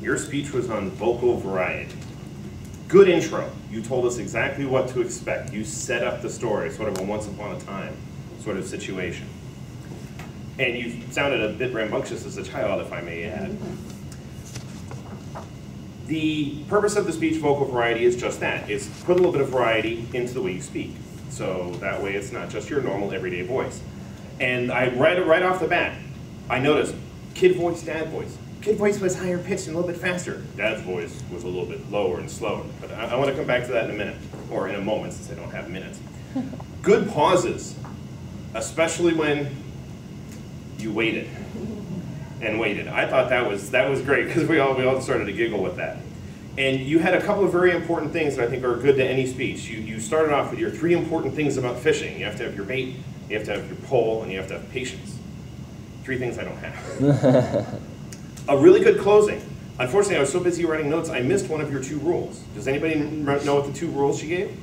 Your speech was on vocal variety. Good intro. You told us exactly what to expect. You set up the story, sort of a once upon a time sort of situation. And you sounded a bit rambunctious as a child, if I may add. The purpose of the speech vocal variety is just that. It's put a little bit of variety into the way you speak. So that way it's not just your normal everyday voice. And right off the bat, I noticed kid voice, dad voice. Kid voice was higher pitched and a little bit faster. Dad's voice was a little bit lower and slower. But I want to come back to that in a minute, or in a moment since I don't have minutes. Good pauses, especially when you waited and waited. I thought that was great because we all started to giggle with that. And you had a couple of very important things that I think are good to any speech. You started off with your 3 important things about fishing. You have to have your bait, you have to have your pole, and you have to have patience. 3 things I don't have. A really good closing. Unfortunately, I was so busy writing notes, I missed one of your 2 rules. Does anybody know what the 2 rules she gave?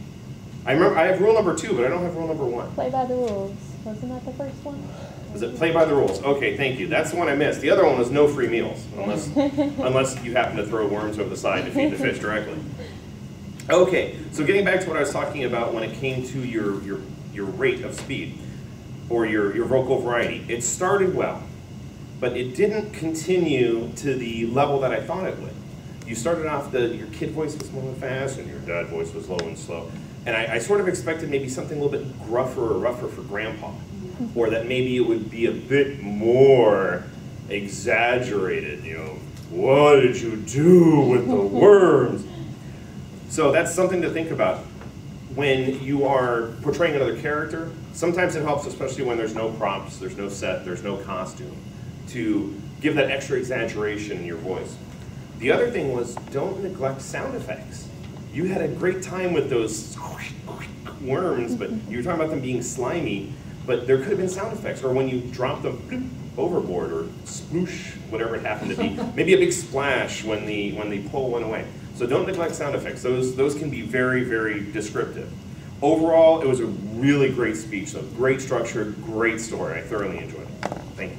I remember I have rule number 2, but I don't have rule number 1. Play by the rules. Wasn't that the first one? Was it play by the rules? Okay, thank you. That's the one I missed. The other one was no free meals, unless you happen to throw worms over the side to feed the fish directly. Okay, so getting back to what I was talking about when it came to your rate of speed, or your vocal variety. It started well, but it didn't continue to the level that I thought it would. You started off, your kid voice was slow and fast, and your dad voice was low and slow. And I sort of expected maybe something a little bit gruffer or rougher for grandpa, or that maybe it would be a bit more exaggerated, you know, what did you do with the worms? So that's something to think about. When you are portraying another character, sometimes it helps, especially when there's no props, there's no set, there's no costume, to give that extra exaggeration in your voice. The other thing was, don't neglect sound effects. You had a great time with those worms, but you were talking about them being slimy, but there could have been sound effects, or when you dropped them overboard, or sploosh, whatever it happened to be. Maybe a big splash when the pole went away. So don't neglect sound effects. Those can be very, very descriptive. Overall, it was a really great speech. So great structure, great story. I thoroughly enjoyed it. Thank you.